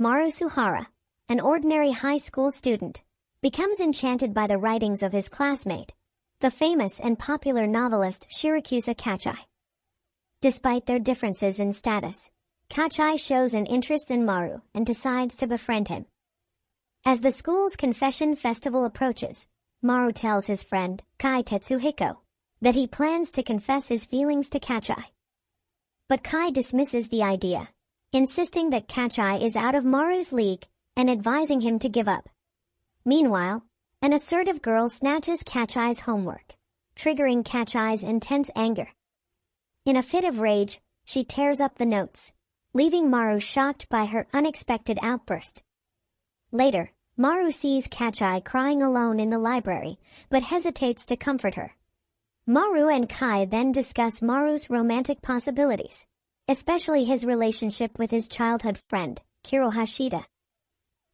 Maru Suehara, an ordinary high school student, becomes enchanted by the writings of his classmate, the famous and popular novelist Shirokusa Kachi. Despite their differences in status, Kachi shows an interest in Maru and decides to befriend him. As the school's confession festival approaches, Maru tells his friend, Kai Tetsuhiko, that he plans to confess his feelings to Kachi. But Kai dismisses the idea, insisting that Kachi is out of Maru's league and advising him to give up. Meanwhile, an assertive girl snatches Kachi's homework, triggering Kachi's intense anger. In a fit of rage, she tears up the notes, leaving Maru shocked by her unexpected outburst. Later, Maru sees Kachi crying alone in the library, but hesitates to comfort her. Maru and Kai then discuss Maru's romantic possibilities, especially his relationship with his childhood friend, Kuroha Shida.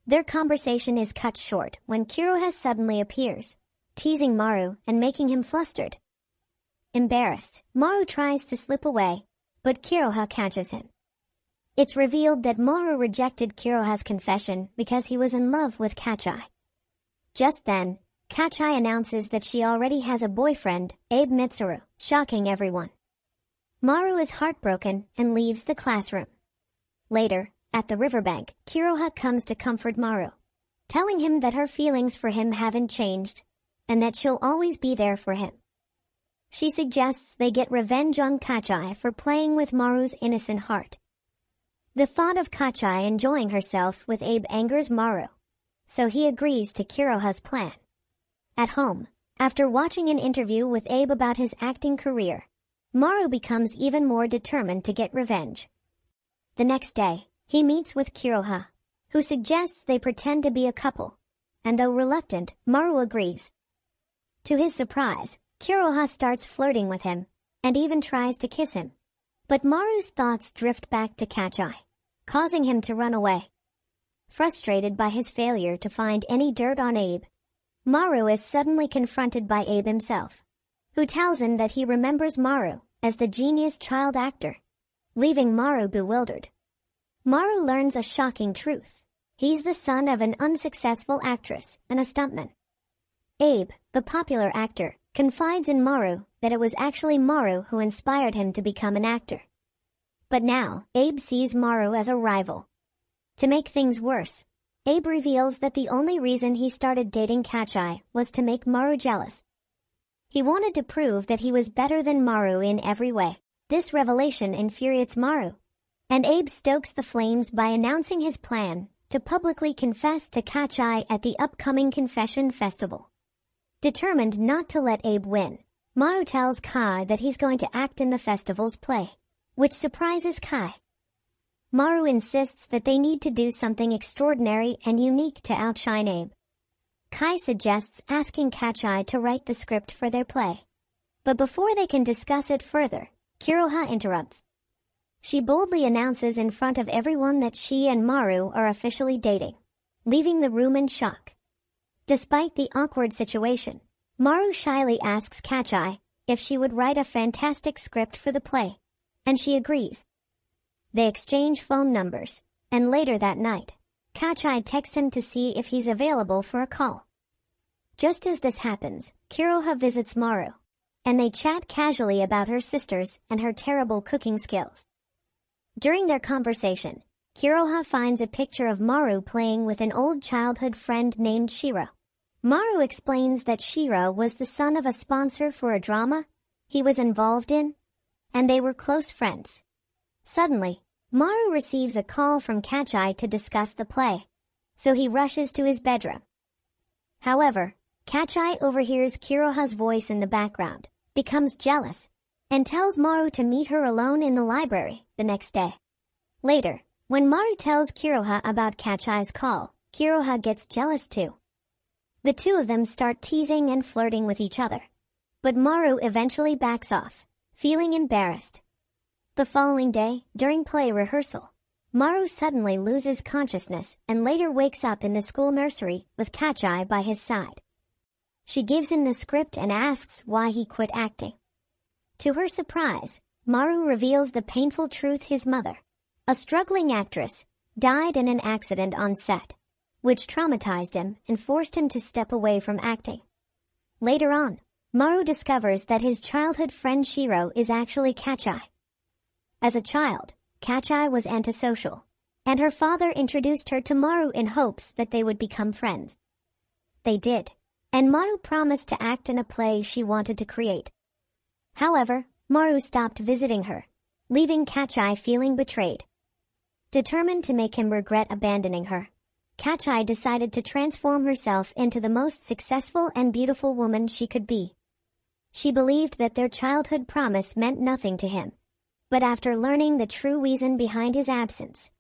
Their conversation is cut short when Kuroha suddenly appears, teasing Maru and making him flustered. Embarrassed, Maru tries to slip away, but Kuroha catches him. It's revealed that Maru rejected Kuroha's confession because he was in love with Kachi. Just then, Kachi announces that she already has a boyfriend, Abe Mitsuru, shocking everyone. Maru is heartbroken and leaves the classroom. Later, at the riverbank, Kuroha comes to comfort Maru, telling him that her feelings for him haven't changed, and that she'll always be there for him. She suggests they get revenge on Kachi for playing with Maru's innocent heart. The thought of Kachi enjoying herself with Abe angers Maru, so he agrees to Kuroha's plan. At home, after watching an interview with Abe about his acting career, Maru becomes even more determined to get revenge. The next day, he meets with Kuroha, who suggests they pretend to be a couple, and though reluctant, Maru agrees. To his surprise, Kuroha starts flirting with him, and even tries to kiss him. But Maru's thoughts drift back to Kachi, causing him to run away. Frustrated by his failure to find any dirt on Abe, Maru is suddenly confronted by Abe himself, who tells him that he remembers Maru as the genius child actor, leaving Maru bewildered. Maru learns a shocking truth. He's the son of an unsuccessful actress and a stuntman. Abe, the popular actor, confides in Maru that it was actually Maru who inspired him to become an actor. But now, Abe sees Maru as a rival. To make things worse, Abe reveals that the only reason he started dating Kachi was to make Maru jealous. He wanted to prove that he was better than Maru in every way. This revelation infuriates Maru, and Abe stokes the flames by announcing his plan to publicly confess to Kachi at the upcoming confession festival. Determined not to let Abe win, Maru tells Kai that he's going to act in the festival's play, which surprises Kai. Maru insists that they need to do something extraordinary and unique to outshine Abe. Kai suggests asking Kachi to write the script for their play. But before they can discuss it further, Kuroha interrupts. She boldly announces in front of everyone that she and Maru are officially dating, leaving the room in shock. Despite the awkward situation, Maru shyly asks Kachi if she would write a fantastic script for the play, and she agrees. They exchange phone numbers, and later that night, Kachi texts him to see if he's available for a call. Just as this happens, Kuroha visits Maru, and they chat casually about her sisters and her terrible cooking skills. During their conversation, Kuroha finds a picture of Maru playing with an old childhood friend named Shiro. Maru explains that Shiro was the son of a sponsor for a drama he was involved in, and they were close friends. Suddenly, Maru receives a call from Kachi to discuss the play, so he rushes to his bedroom. However, Kachi overhears Kuroha's voice in the background, becomes jealous, and tells Maru to meet her alone in the library the next day. Later, when Maru tells Kuroha about Kachi's call, Kuroha gets jealous too. The two of them start teasing and flirting with each other, but Maru eventually backs off, feeling embarrassed. The following day, during play rehearsal, Maru suddenly loses consciousness and later wakes up in the school nursery with Kachi by his side. She gives him the script and asks why he quit acting. To her surprise, Maru reveals the painful truth: his mother, a struggling actress, died in an accident on set, which traumatized him and forced him to step away from acting. Later on, Maru discovers that his childhood friend Shiro is actually Kachi. As a child, Kachi was antisocial, and her father introduced her to Maru in hopes that they would become friends. They did, and Maru promised to act in a play she wanted to create. However, Maru stopped visiting her, leaving Kachi feeling betrayed. Determined to make him regret abandoning her, Kachi decided to transform herself into the most successful and beautiful woman she could be. She believed that their childhood promise meant nothing to him. But after learning the true reason behind his absence,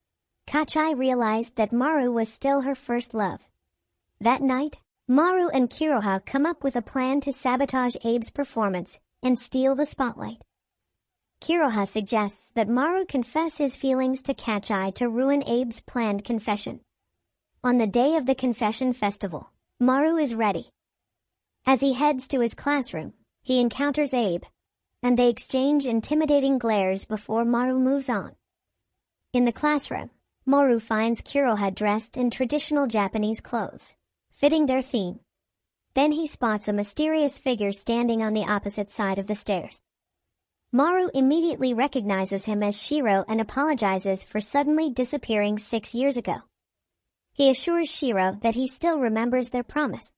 Kachi realized that Maru was still her first love. That night, Maru and Kuroha come up with a plan to sabotage Abe's performance and steal the spotlight. Kuroha suggests that Maru confess his feelings to Kachi to ruin Abe's planned confession. On the day of the confession festival, Maru is ready. As he heads to his classroom, he encounters Abe, and they exchange intimidating glares before Maru moves on. In the classroom, Maru finds Kuroha dressed in traditional Japanese clothes, fitting their theme. Then he spots a mysterious figure standing on the opposite side of the stairs. Maru immediately recognizes him as Shiro and apologizes for suddenly disappearing 6 years ago. He assures Shiro that he still remembers their promise.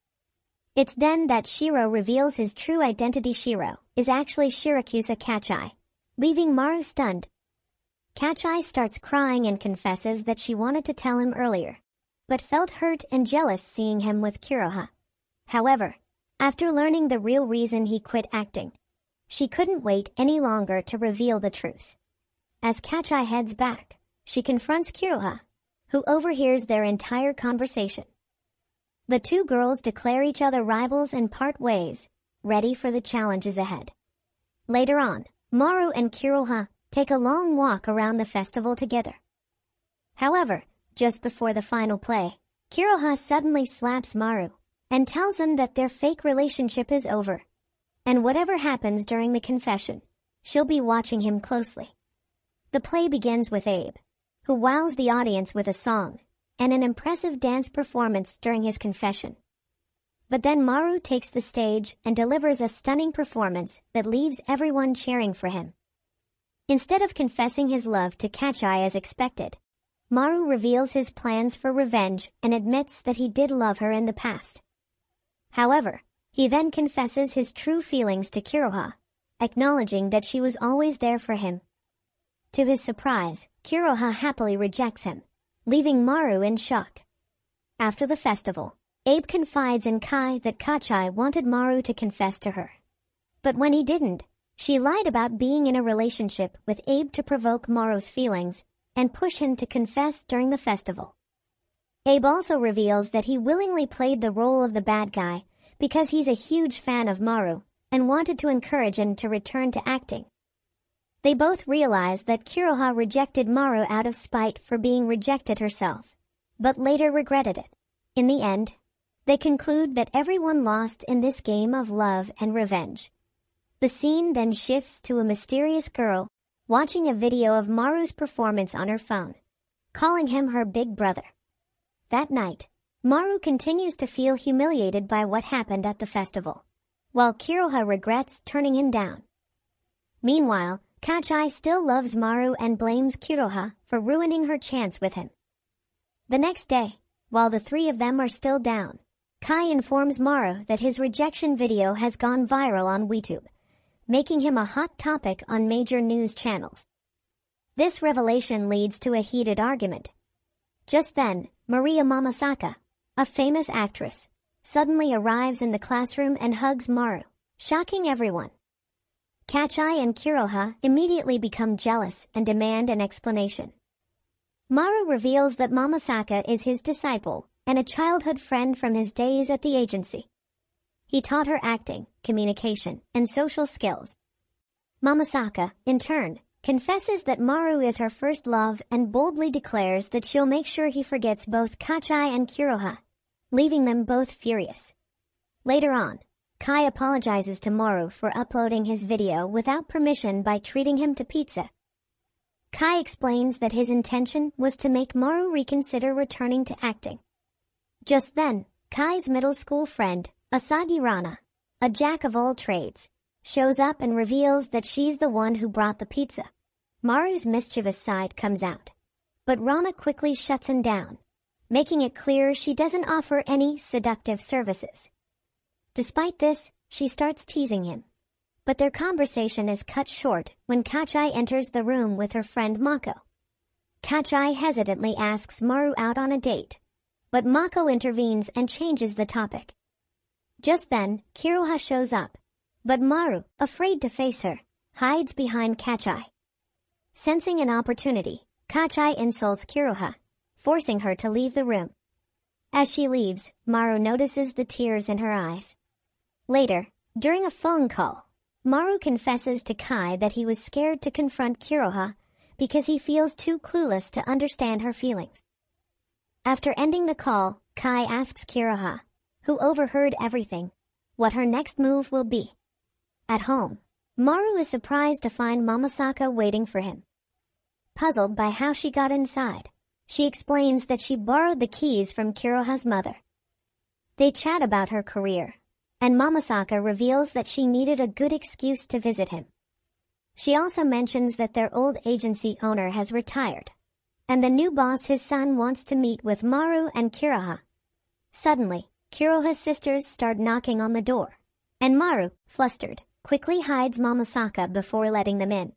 It's then that Shiro reveals his true identity. Shiro is actually Shirokusa Kachi, leaving Maru stunned. Kachi starts crying and confesses that she wanted to tell him earlier, but felt hurt and jealous seeing him with Kuroha. However, after learning the real reason he quit acting, she couldn't wait any longer to reveal the truth. As Kachi heads back, she confronts Kuroha, who overhears their entire conversation. The two girls declare each other rivals and part ways, ready for the challenges ahead. Later on, Maru and Kuroha take a long walk around the festival together. However, just before the final play, Kuroha suddenly slaps Maru and tells him that their fake relationship is over, and whatever happens during the confession, she'll be watching him closely. The play begins with Abe, who wows the audience with a song and an impressive dance performance during his confession. But then Maru takes the stage and delivers a stunning performance that leaves everyone cheering for him. Instead of confessing his love to Kachi as expected, Maru reveals his plans for revenge and admits that he did love her in the past. However, he then confesses his true feelings to Kuroha, acknowledging that she was always there for him. To his surprise, Kuroha happily rejects him, leaving Maru in shock. After the festival, Abe confides in Kai that Kachi wanted Maru to confess to her. But when he didn't, she lied about being in a relationship with Abe to provoke Maru's feelings and push him to confess during the festival. Abe also reveals that he willingly played the role of the bad guy because he's a huge fan of Maru and wanted to encourage him to return to acting. They both realize that Kuroha rejected Maru out of spite for being rejected herself, but later regretted it. In the end, they conclude that everyone lost in this game of love and revenge. The scene then shifts to a mysterious girl watching a video of Maru's performance on her phone, calling him her big brother. That night, Maru continues to feel humiliated by what happened at the festival, while Kuroha regrets turning him down. Meanwhile, Kachi still loves Maru and blames Kuroha for ruining her chance with him. The next day, while the three of them are still down, Kai informs Maru that his rejection video has gone viral on YouTube, making him a hot topic on major news channels. This revelation leads to a heated argument. Just then, Maria Mamasaka, a famous actress, suddenly arrives in the classroom and hugs Maru, shocking everyone. Kachi and Kuroha immediately become jealous and demand an explanation. Maru reveals that Mamasaka is his disciple and a childhood friend from his days at the agency. He taught her acting, communication, and social skills. Mamasaka, in turn, confesses that Maru is her first love and boldly declares that she'll make sure he forgets both Kachi and Kuroha, leaving them both furious. Later on, Kai apologizes to Maru for uploading his video without permission by treating him to pizza. Kai explains that his intention was to make Maru reconsider returning to acting. Just then, Kai's middle school friend, Asagi Rana, a jack of all trades, shows up and reveals that she's the one who brought the pizza. Maru's mischievous side comes out, but Rana quickly shuts him down, making it clear she doesn't offer any seductive services. Despite this, she starts teasing him. But their conversation is cut short when Kachi enters the room with her friend Mako. Kachi hesitantly asks Maru out on a date, but Mako intervenes and changes the topic. Just then, Kuroha shows up, but Maru, afraid to face her, hides behind Kachi. Sensing an opportunity, Kachi insults Kuroha, forcing her to leave the room. As she leaves, Maru notices the tears in her eyes. Later, during a phone call, Maru confesses to Kai that he was scared to confront Kuroha because he feels too clueless to understand her feelings. After ending the call, Kai asks Kuroha, who overheard everything, what her next move will be. At home, Maru is surprised to find Mamasaka waiting for him. Puzzled by how she got inside, she explains that she borrowed the keys from Kuroha's mother. They chat about her career, and Mamasaka reveals that she needed a good excuse to visit him. She also mentions that their old agency owner has retired, and the new boss, his son, wants to meet with Maru and Kuroha. Suddenly, Kuroha's sisters start knocking on the door, and Maru, flustered, quickly hides Mamasaka before letting them in.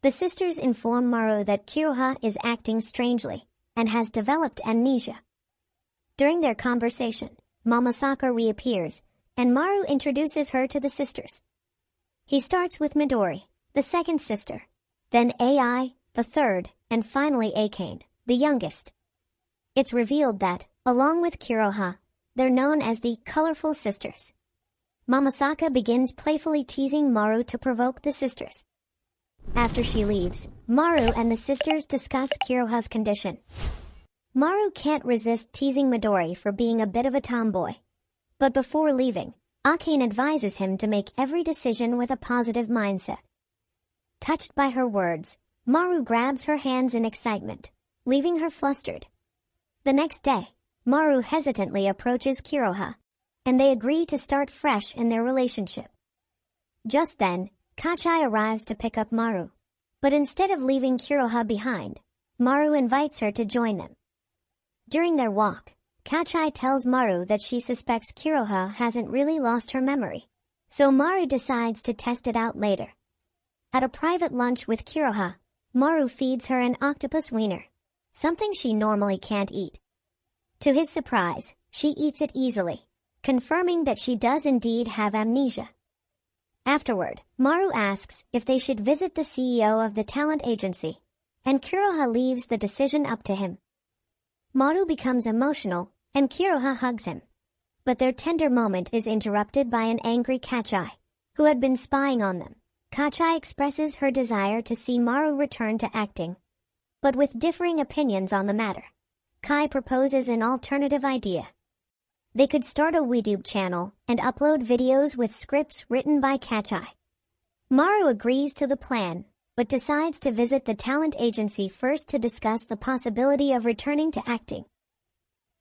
The sisters inform Maru that Kuroha is acting strangely and has developed amnesia. During their conversation, Mamasaka reappears, and Maru introduces her to the sisters. He starts with Midori, the second sister, then Ai, the third, and finally Akane, the youngest. It's revealed that, along with Kuroha, they're known as the Colorful Sisters. Mamasaka begins playfully teasing Maru to provoke the sisters. After she leaves, Maru and the sisters discuss Kuroha's condition. Maru can't resist teasing Midori for being a bit of a tomboy. But before leaving, Akane advises him to make every decision with a positive mindset. Touched by her words, Maru grabs her hands in excitement, leaving her flustered. The next day, Maru hesitantly approaches Kuroha, and they agree to start fresh in their relationship. Just then, Kachi arrives to pick up Maru, but instead of leaving Kuroha behind, Maru invites her to join them. During their walk, Kachi tells Maru that she suspects Kuroha hasn't really lost her memory, so Maru decides to test it out later. At a private lunch with Kuroha, Maru feeds her an octopus wiener, something she normally can't eat. To his surprise, she eats it easily, confirming that she does indeed have amnesia. Afterward, Maru asks if they should visit the CEO of the talent agency, and Kuroha leaves the decision up to him. Maru becomes emotional, and Kuroha hugs him. But their tender moment is interrupted by an angry Kachi, who had been spying on them. Kachi expresses her desire to see Maru return to acting, but with differing opinions on the matter. Kai proposes an alternative idea. They could start a YouTube channel and upload videos with scripts written by Kachi. Maru agrees to the plan, but decides to visit the talent agency first to discuss the possibility of returning to acting.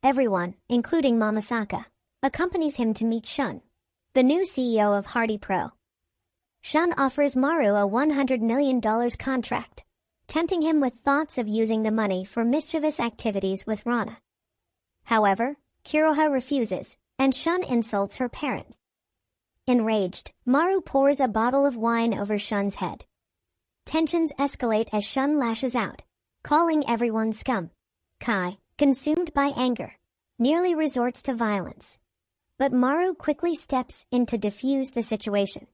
Everyone, including Mamasaka, accompanies him to meet Shun, the new CEO of Hardy Pro. Shun offers Maru a $100 million contract, tempting him with thoughts of using the money for mischievous activities with Rana. However, Kuroha refuses, and Shun insults her parents. Enraged, Maru pours a bottle of wine over Shun's head. Tensions escalate as Shun lashes out, calling everyone scum. Kai, consumed by anger, nearly resorts to violence. But Maru quickly steps in to defuse the situation.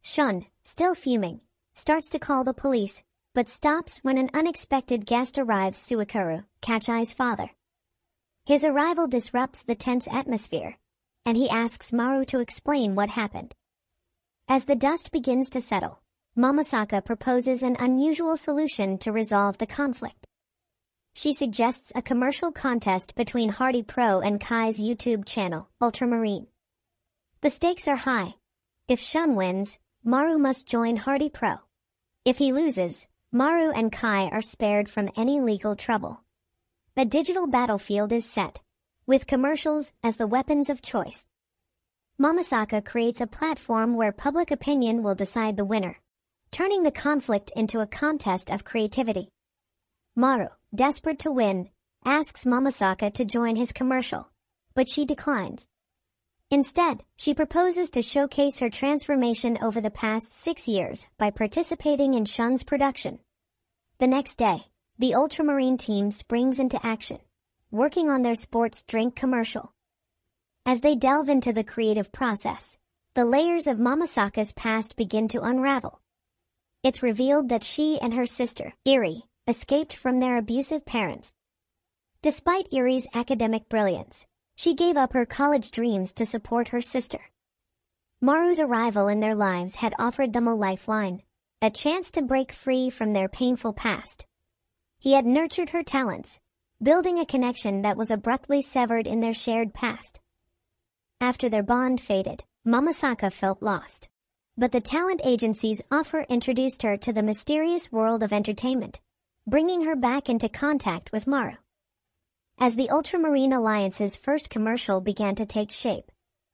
Shun, still fuming, starts to call the police, but stops when an unexpected guest arrives, Sueharu, Kachi's father. His arrival disrupts the tense atmosphere, and he asks Maru to explain what happened. As the dust begins to settle, Mamasaka proposes an unusual solution to resolve the conflict. She suggests a commercial contest between Hardy Pro and Kai's YouTube channel, Ultramarine. The stakes are high. If Shun wins, Maru must join Hardy Pro. If he loses, Maru and Kai are spared from any legal trouble. A digital battlefield is set, with commercials as the weapons of choice. Mamasaka creates a platform where public opinion will decide the winner, turning the conflict into a contest of creativity. Maru, desperate to win, asks Mamasaka to join his commercial, but she declines. Instead, she proposes to showcase her transformation over the past 6 years by participating in Shun's production. The next day, the ultramarine team springs into action, working on their sports drink commercial. As they delve into the creative process, the layers of Mamasaka's past begin to unravel. It's revealed that she and her sister, Iri, escaped from their abusive parents. Despite Iri's academic brilliance, she gave up her college dreams to support her sister. Maru's arrival in their lives had offered them a lifeline, a chance to break free from their painful past. He had nurtured her talents, building a connection that was abruptly severed in their shared past. After their bond faded, Mamasaka felt lost. But the talent agency's offer introduced her to the mysterious world of entertainment, bringing her back into contact with Maru. As the Ultramarine Alliance's first commercial began to take shape,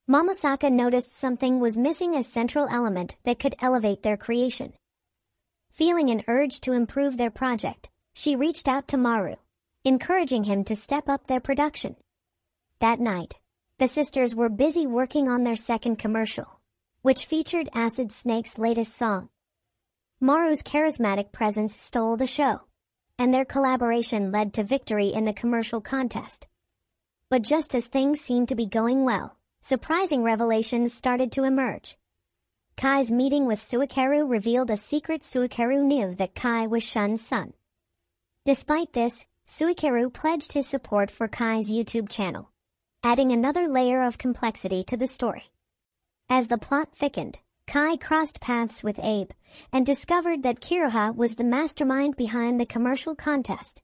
Mamasaka noticed something was missing, a central element that could elevate their creation. Feeling an urge to improve their project, she reached out to Maru, encouraging him to step up their production. That night, the sisters were busy working on their second commercial, which featured Acid Snake's latest song. Maru's charismatic presence stole the show, and their collaboration led to victory in the commercial contest. But just as things seemed to be going well, surprising revelations started to emerge. Kai's meeting with Sueharu revealed a secret. Sueharu knew that Kai was Shun's son. Despite this, Sueharu pledged his support for Kai's YouTube channel, adding another layer of complexity to the story. As the plot thickened, Kai crossed paths with Abe and discovered that Kuroha was the mastermind behind the commercial contest.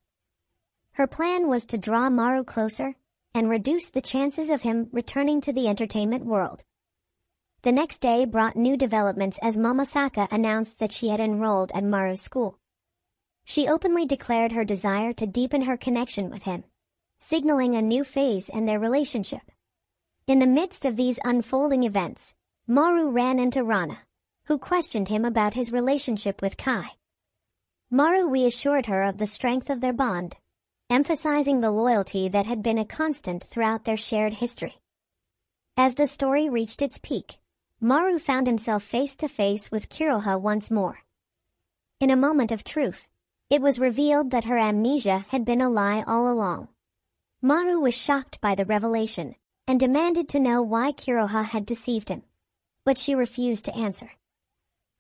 Her plan was to draw Maru closer and reduce the chances of him returning to the entertainment world. The next day brought new developments as Mamasaka announced that she had enrolled at Maru's school. She openly declared her desire to deepen her connection with him, signaling a new phase in their relationship. In the midst of these unfolding events, Maru ran into Rana, who questioned him about his relationship with Kai. Maru reassured her of the strength of their bond, emphasizing the loyalty that had been a constant throughout their shared history. As the story reached its peak, Maru found himself face to face with Kuroha once more. In a moment of truth, it was revealed that her amnesia had been a lie all along. Maru was shocked by the revelation and demanded to know why Kuroha had deceived him, but she refused to answer.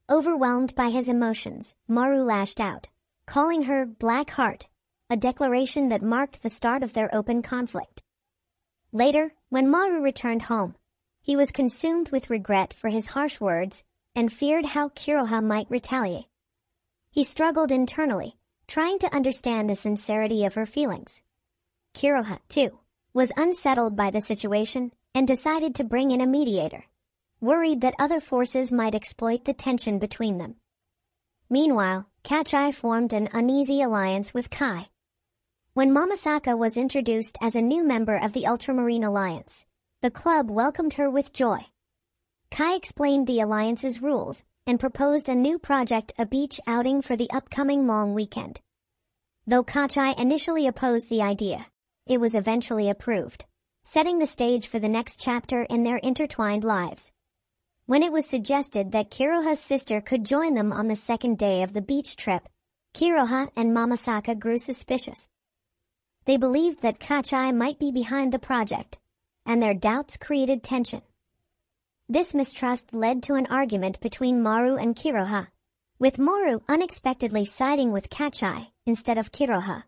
Overwhelmed by his emotions, Maru lashed out, calling her Black Heart, a declaration that marked the start of their open conflict. Later, when Maru returned home, he was consumed with regret for his harsh words and feared how Kuroha might retaliate. He struggled internally, trying to understand the sincerity of her feelings. Kuroha, too, was unsettled by the situation and decided to bring in a mediator, worried that other forces might exploit the tension between them. Meanwhile, Kachi formed an uneasy alliance with Kai. When Mamasaka was introduced as a new member of the Ultramarine Alliance, the club welcomed her with joy. Kai explained the alliance's rules and proposed a new project, a beach outing for the upcoming long weekend. Though Kachi initially opposed the idea, it was eventually approved, setting the stage for the next chapter in their intertwined lives. When it was suggested that Kuroha's sister could join them on the second day of the beach trip, Kuroha and Mamasaka grew suspicious. They believed that Kachi might be behind the project, and their doubts created tension. This mistrust led to an argument between Maru and Kuroha, with Maru unexpectedly siding with Kachi instead of Kuroha.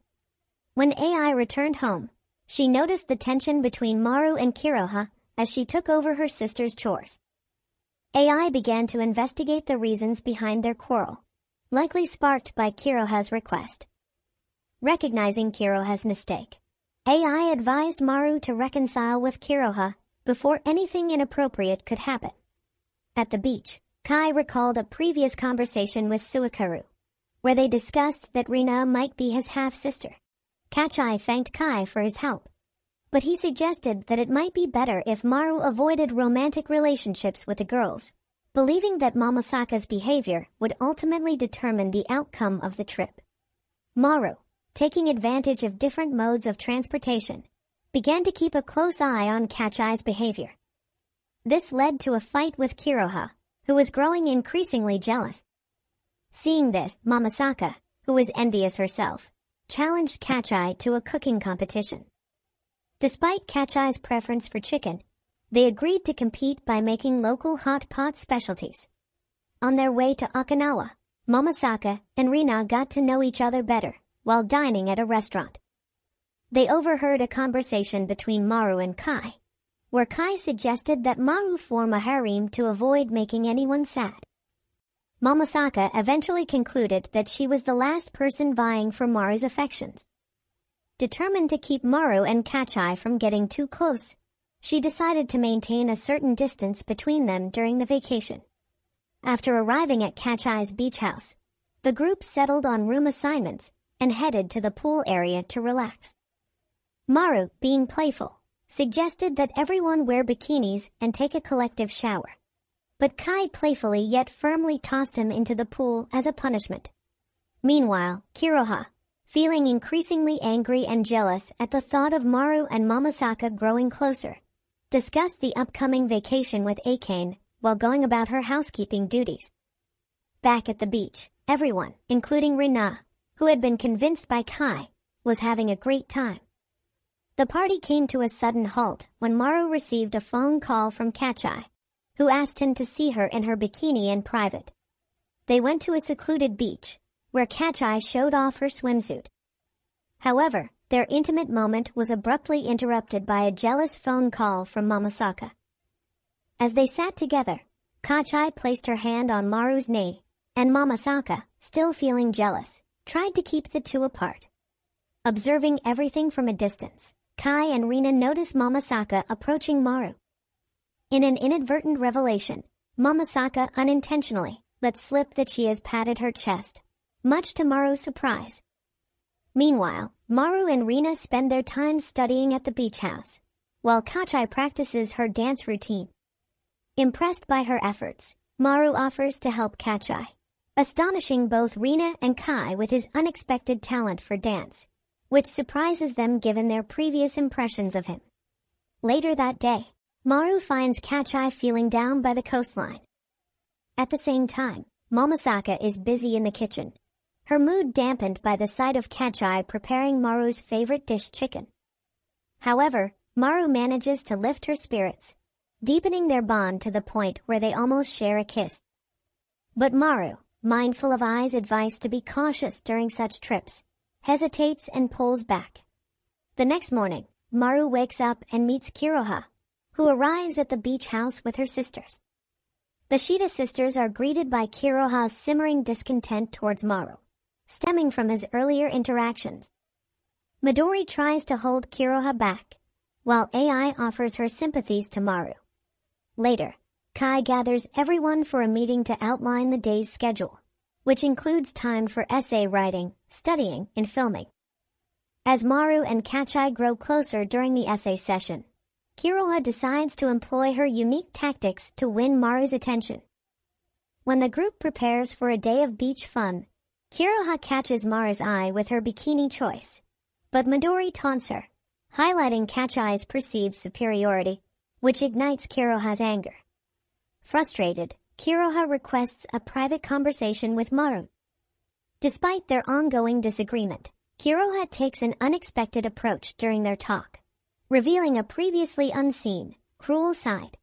When AI returned home, she noticed the tension between Maru and Kuroha as she took over her sister's chores. AI began to investigate the reasons behind their quarrel, likely sparked by Kuroha's request. Recognizing Kuroha's mistake, AI advised Maru to reconcile with Kuroha before anything inappropriate could happen. At the beach, Kai recalled a previous conversation with Sueharu, where they discussed that Rina might be his half-sister. Kachi thanked Kai for his help, but he suggested that it might be better if Maru avoided romantic relationships with the girls, believing that Momosake's behavior would ultimately determine the outcome of the trip. Maru, taking advantage of different modes of transportation, began to keep a close eye on Kachi's behavior. This led to a fight with Kuroha, who was growing increasingly jealous. Seeing this, Momosake, who was envious herself, challenged Kachi to a cooking competition. Despite Kachi's preference for chicken, they agreed to compete by making local hot pot specialties. On their way to Okinawa, Momosake and Rina got to know each other better while dining at a restaurant. They overheard a conversation between Maru and Kai, where Kai suggested that Maru form a harem to avoid making anyone sad. Momosake eventually concluded that she was the last person vying for Maru's affections. Determined to keep Maru and Kachi from getting too close, she decided to maintain a certain distance between them during the vacation. After arriving at Kachi's beach house, the group settled on room assignments and headed to the pool area to relax. Maru, being playful, suggested that everyone wear bikinis and take a collective shower. But Kai playfully yet firmly tossed him into the pool as a punishment. Meanwhile, Kuroha, feeling increasingly angry and jealous at the thought of Maru and Momosake growing closer, discussed the upcoming vacation with Akane while going about her housekeeping duties. Back at the beach, everyone, including Rina, who had been convinced by Kai, was having a great time. The party came to a sudden halt when Maru received a phone call from Kachi, who asked him to see her in her bikini in private. They went to a secluded beach, where Kachi showed off her swimsuit. However, their intimate moment was abruptly interrupted by a jealous phone call from Momosake. As they sat together, Kachi placed her hand on Maru's knee, and Momosake, still feeling jealous, tried to keep the two apart. Observing everything from a distance, Kai and Rina noticed Momosake approaching Maru. In an inadvertent revelation, Momosake unintentionally let slip that she has patted her chest, much to Maru's surprise. Meanwhile, Maru and Rina spend their time studying at the beach house, while Kachi practices her dance routine. Impressed by her efforts, Maru offers to help Kachi, astonishing both Rina and Kai with his unexpected talent for dance, which surprises them given their previous impressions of him. Later that day, Maru finds Kachi feeling down by the coastline. At the same time, Momosake is busy in the kitchen, her mood dampened by the sight of Kachi preparing Maru's favorite dish, chicken. However, Maru manages to lift her spirits, deepening their bond to the point where they almost share a kiss. But Maru, mindful of Ai's advice to be cautious during such trips, hesitates and pulls back. The next morning, Maru wakes up and meets Kuroha, who arrives at the beach house with her sisters. The Shida sisters are greeted by Kuroha's simmering discontent towards Maru, stemming from his earlier interactions. Midori tries to hold Kuroha back, while Ai offers her sympathies to Maru. Later, Kai gathers everyone for a meeting to outline the day's schedule, which includes time for essay writing, studying, and filming. As Maru and Kachi grow closer during the essay session, Kuroha decides to employ her unique tactics to win Maru's attention. When the group prepares for a day of beach fun, Kuroha catches Maru's eye with her bikini choice, but Midori taunts her, highlighting Kachi's perceived superiority, which ignites Kuroha's anger. Frustrated, Kuroha requests a private conversation with Maru. Despite their ongoing disagreement, Kuroha takes an unexpected approach during their talk, revealing a previously unseen, cruel side.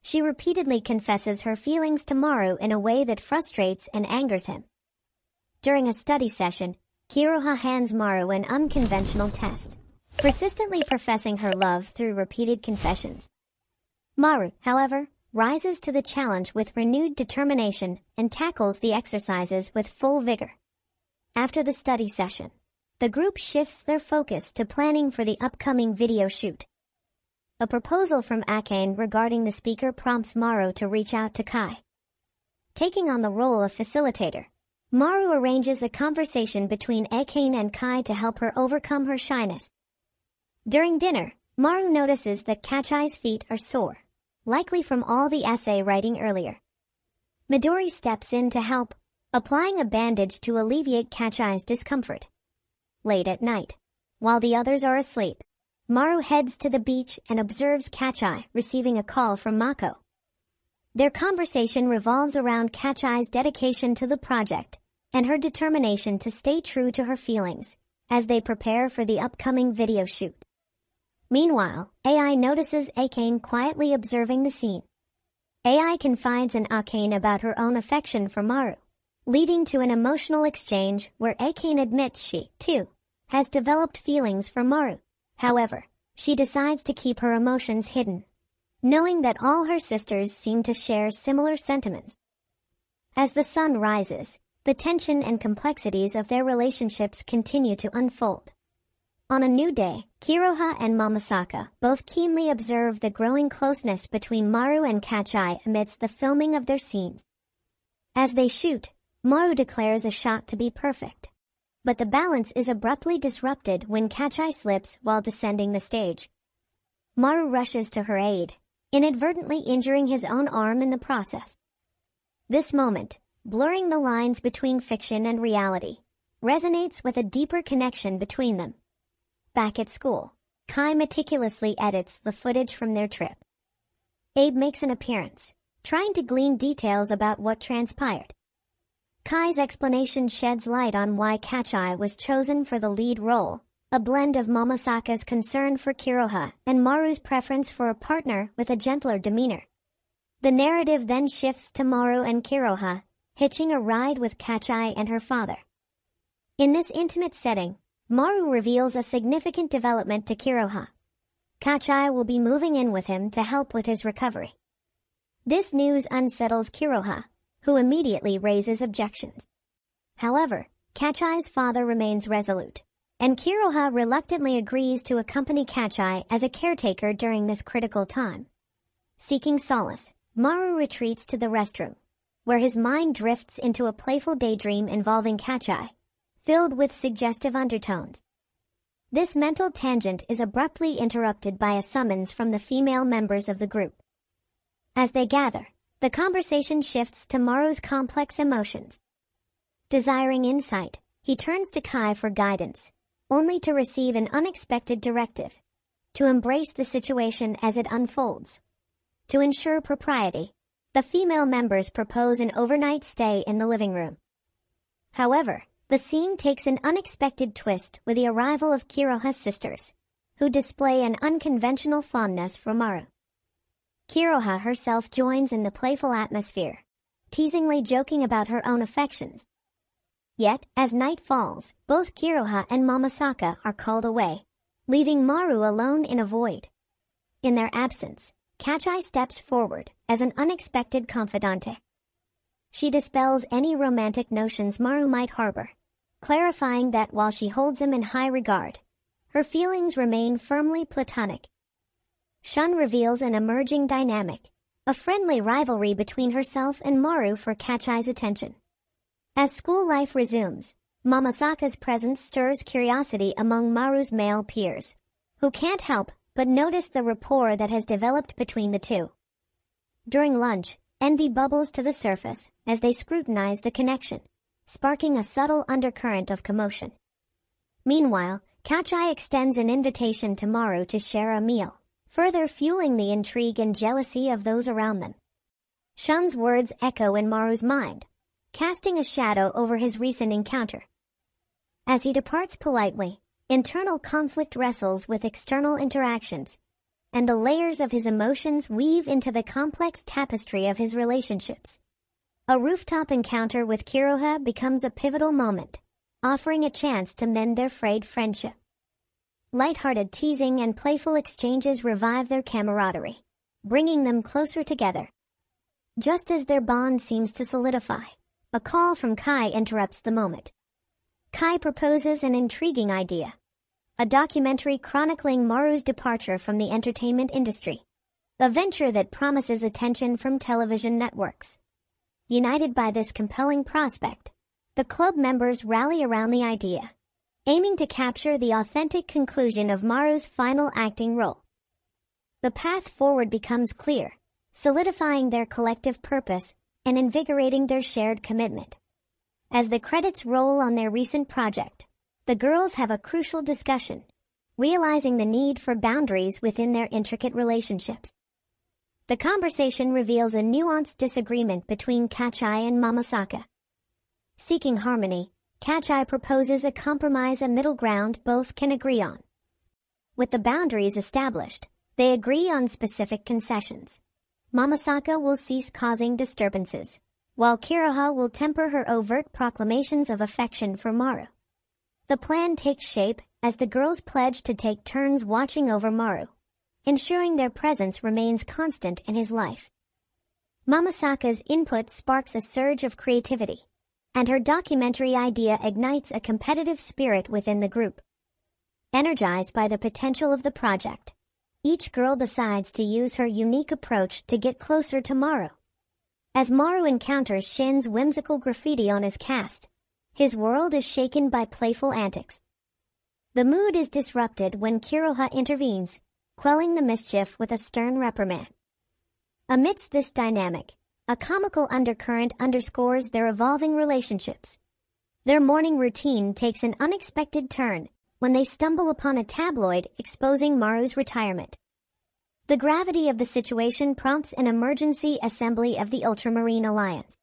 She repeatedly confesses her feelings to Maru in a way that frustrates and angers him. During a study session, Kuroha hands Maru an unconventional test, persistently professing her love through repeated confessions. Maru, however, rises to the challenge with renewed determination and tackles the exercises with full vigor. After the study session, the group shifts their focus to planning for the upcoming video shoot. A proposal from Akane regarding the speaker prompts Maru to reach out to Kai. Taking on the role of facilitator, Maru arranges a conversation between Akane and Kai to help her overcome her shyness. During dinner, Maru notices that Kachi's feet are sore, likely from all the essay writing earlier. Midori steps in to help, applying a bandage to alleviate Kachi's discomfort. Late at night, while the others are asleep, Maru heads to the beach and observes Kachi receiving a call from Mako. Their conversation revolves around Kachi's dedication to the project and her determination to stay true to her feelings as they prepare for the upcoming video shoot. Meanwhile, AI notices Akane quietly observing the scene. AI confides in Akane about her own affection for Maru, leading to an emotional exchange where Akane admits she, too, has developed feelings for Maru. However, she decides to keep her emotions hidden, knowing that all her sisters seem to share similar sentiments. As the sun rises, the tension and complexities of their relationships continue to unfold. On a new day, Kuroha and Momosaku both keenly observe the growing closeness between Maru and Kachi amidst the filming of their scenes. As they shoot, Maru declares a shot to be perfect. But the balance is abruptly disrupted when Kachi slips while descending the stage. Maru rushes to her aid, inadvertently injuring his own arm in the process. This moment, blurring the lines between fiction and reality, resonates with a deeper connection between them. Back at school, Kai meticulously edits the footage from their trip. Abe makes an appearance, trying to glean details about what transpired. Kai's explanation sheds light on why Kachi was chosen for the lead role, a blend of Momosaku's concern for Kuroha and Maru's preference for a partner with a gentler demeanor. The narrative then shifts to Maru and Kuroha, hitching a ride with Kachi and her father. In this intimate setting, Maru reveals a significant development to Kuroha. Kachi will be moving in with him to help with his recovery. This news unsettles Kuroha, who immediately raises objections. However, Kachi's father remains resolute, and Kuroha reluctantly agrees to accompany Kachi as a caretaker during this critical time. Seeking solace, Maru retreats to the restroom, where his mind drifts into a playful daydream involving Kachi, filled with suggestive undertones. This mental tangent is abruptly interrupted by a summons from the female members of the group. As they gather, the conversation shifts to Maru's complex emotions. Desiring insight, he turns to Kai for guidance, only to receive an unexpected directive: to embrace the situation as it unfolds. To ensure propriety, the female members propose an overnight stay in the living room. However, the scene takes an unexpected twist with the arrival of Kuroha's sisters, who display an unconventional fondness for Maru. Kuroha herself joins in the playful atmosphere, teasingly joking about her own affections. Yet, as night falls, both Kuroha and Momosaku are called away, leaving Maru alone in a void. In their absence, Kachi steps forward as an unexpected confidante. She dispels any romantic notions Maru might harbor, clarifying that while she holds him in high regard, her feelings remain firmly platonic. Shun reveals an emerging dynamic, a friendly rivalry between herself and Maru for Kachi's attention. As school life resumes, Momosaku's presence stirs curiosity among Maru's male peers, who can't help but notice the rapport that has developed between the two. During lunch, envy bubbles to the surface as they scrutinize the connection, sparking a subtle undercurrent of commotion. Meanwhile, Kachi extends an invitation to Maru to share a meal, further fueling the intrigue and jealousy of those around them. Shun's words echo in Maru's mind, casting a shadow over his recent encounter. As he departs politely, internal conflict wrestles with external interactions, and the layers of his emotions weave into the complex tapestry of his relationships. A rooftop encounter with Kuroha becomes a pivotal moment, offering a chance to mend their frayed friendship. Light-hearted teasing and playful exchanges revive their camaraderie, bringing them closer together. Just as their bond seems to solidify, a call from Kai interrupts the moment. Kai proposes an intriguing idea: a documentary chronicling Maru's departure from the entertainment industry, a venture that promises attention from television networks. United by this compelling prospect, the club members rally around the idea, aiming to capture the authentic conclusion of Maru's final acting role. The path forward becomes clear, solidifying their collective purpose and invigorating their shared commitment. As the credits roll on their recent project, the girls have a crucial discussion, realizing the need for boundaries within their intricate relationships. The conversation reveals a nuanced disagreement between Kachi and Mamasaka. Seeking harmony, Kachi proposes a compromise, a middle ground both can agree on. With the boundaries established, they agree on specific concessions. Mamasaka will cease causing disturbances, while Kuroha will temper her overt proclamations of affection for Maru. The plan takes shape as the girls pledge to take turns watching over Maru, ensuring their presence remains constant in his life. Mamasaka's input sparks a surge of creativity, and her documentary idea ignites a competitive spirit within the group. Energized by the potential of the project, each girl decides to use her unique approach to get closer to Maru. As Maru encounters Shin's whimsical graffiti on his cast, his world is shaken by playful antics. The mood is disrupted when Kuroha intervenes, quelling the mischief with a stern reprimand. Amidst this dynamic, a comical undercurrent underscores their evolving relationships. Their morning routine takes an unexpected turn when they stumble upon a tabloid exposing Maru's retirement. The gravity of the situation prompts an emergency assembly of the Ultramarine Alliance.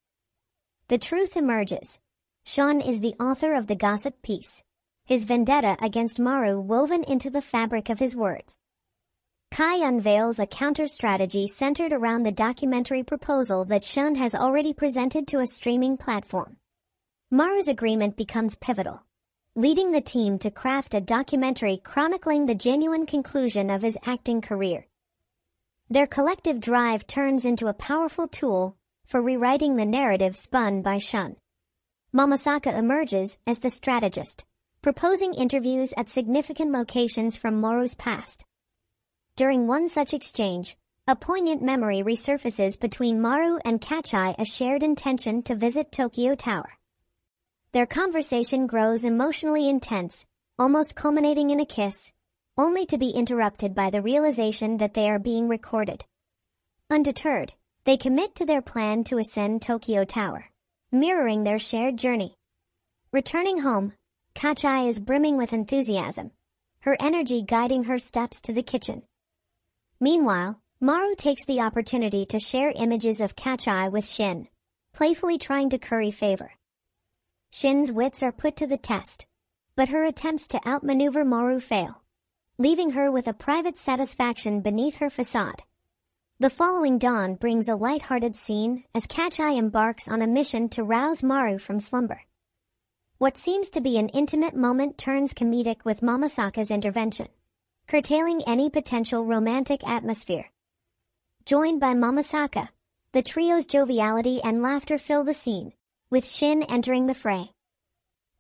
The truth emerges. Shun is the author of the gossip piece, his vendetta against Maru woven into the fabric of his words. Kai unveils a counter-strategy centered around the documentary proposal that Shun has already presented to a streaming platform. Maru's agreement becomes pivotal, leading the team to craft a documentary chronicling the genuine conclusion of his acting career. Their collective drive turns into a powerful tool for rewriting the narrative spun by Shun. Mamasaka emerges as the strategist, proposing interviews at significant locations from Maru's past. During one such exchange, a poignant memory resurfaces between Maru and Kachi, a shared intention to visit Tokyo Tower. Their conversation grows emotionally intense, almost culminating in a kiss, only to be interrupted by the realization that they are being recorded. Undeterred, they commit to their plan to ascend Tokyo Tower, mirroring their shared journey. Returning home, Kachi is brimming with enthusiasm, her energy guiding her steps to the kitchen. Meanwhile, Maru takes the opportunity to share images of Kachi with Shin, playfully trying to curry favor. Shin's wits are put to the test, but her attempts to outmaneuver Maru fail, leaving her with a private satisfaction beneath her facade. The following dawn brings a light-hearted scene as Kachi embarks on a mission to rouse Maru from slumber. What seems to be an intimate moment turns comedic with Mamasaka's intervention, curtailing any potential romantic atmosphere. Joined by Mamasaka, the trio's joviality and laughter fill the scene, with Shin entering the fray.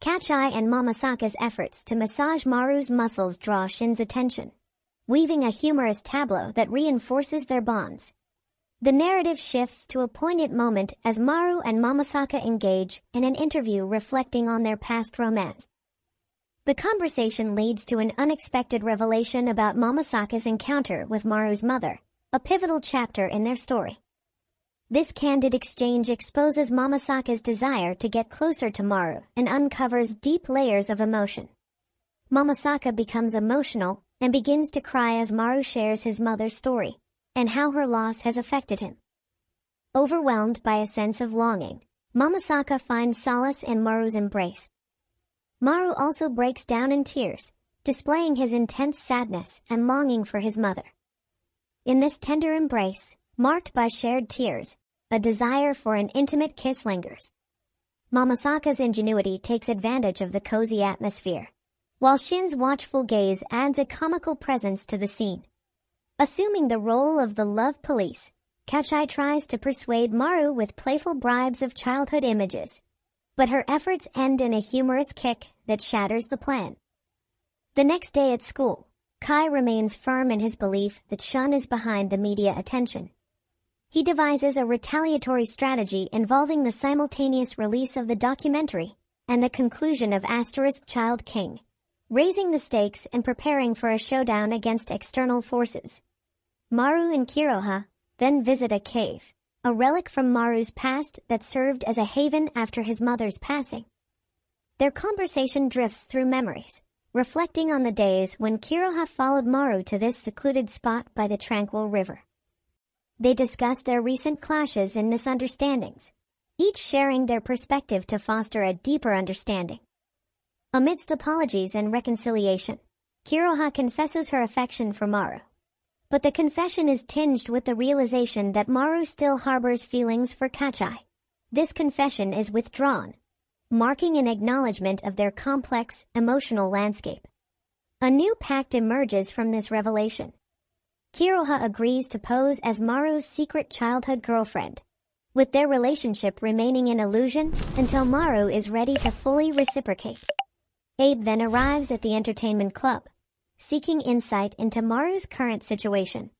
Kachi and Mamasaka's efforts to massage Maru's muscles draw Shin's attention, weaving a humorous tableau that reinforces their bonds. The narrative shifts to a poignant moment as Maru and Mamasaka engage in an interview reflecting on their past romance. The conversation leads to an unexpected revelation about Mamasaka's encounter with Maru's mother, a pivotal chapter in their story. This candid exchange exposes Mamasaka's desire to get closer to Maru and uncovers deep layers of emotion. Mamasaka becomes emotional and begins to cry as Maru shares his mother's story and how her loss has affected him. Overwhelmed by a sense of longing, Mamasaka finds solace in Maru's embrace. Maru also breaks down in tears, displaying his intense sadness and longing for his mother. In this tender embrace, marked by shared tears, a desire for an intimate kiss lingers. Mamasaka's ingenuity takes advantage of the cozy atmosphere, while Shin's watchful gaze adds a comical presence to the scene. Assuming the role of the love police, Kachi tries to persuade Maru with playful bribes of childhood images, but her efforts end in a humorous kick that shatters the plan. The next day at school, Kai remains firm in his belief that Shun is behind the media attention. He devises a retaliatory strategy involving the simultaneous release of the documentary and the conclusion of Child King, raising the stakes and preparing for a showdown against external forces. Maru and Kuroha then visit a cave, a relic from Maru's past that served as a haven after his mother's passing. Their conversation drifts through memories, reflecting on the days when Kuroha followed Maru to this secluded spot by the tranquil river. They discuss their recent clashes and misunderstandings, each sharing their perspective to foster a deeper understanding. Amidst apologies and reconciliation, Kuroha confesses her affection for Maru. But the confession is tinged with the realization that Maru still harbors feelings for Kachi. This confession is withdrawn, marking an acknowledgement of their complex, emotional landscape. A new pact emerges from this revelation. Kuroha agrees to pose as Maru's secret childhood girlfriend, with their relationship remaining an illusion until Maru is ready to fully reciprocate. Abe then arrives at the entertainment club, seeking insight into Maru's current situation.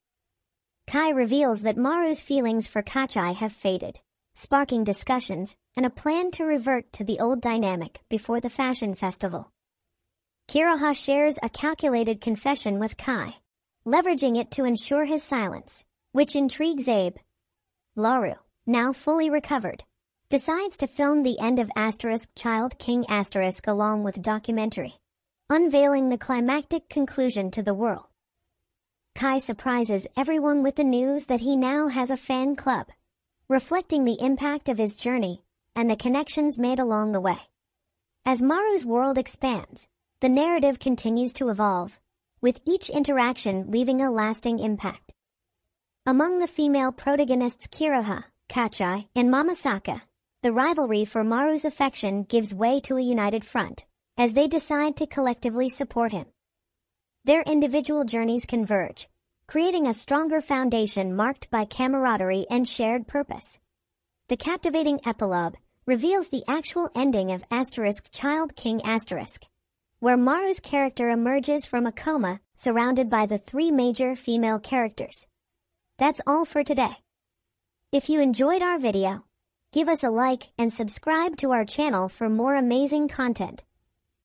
Kai reveals that Maru's feelings for Kachi have faded, sparking discussions and a plan to revert to the old dynamic before the fashion festival. Kuroha shares a calculated confession with Kai, leveraging it to ensure his silence, which intrigues Abe. Laru, now fully recovered, decides to film the end of Child King along with documentary, unveiling the climactic conclusion to the world. Kai surprises everyone with the news that he now has a fan club, reflecting the impact of his journey and the connections made along the way. As Maru's world expands, the narrative continues to evolve, with each interaction leaving a lasting impact. Among the female protagonists Kuroha, Kachi, and Mamasaka, the rivalry for Maru's affection gives way to a united front, as they decide to collectively support him. Their individual journeys converge, creating a stronger foundation marked by camaraderie and shared purpose. The captivating epilogue reveals the actual ending of Child King *, where Maru's character emerges from a coma surrounded by the three major female characters. That's all for today. If you enjoyed our video, give us a like and subscribe to our channel for more amazing content.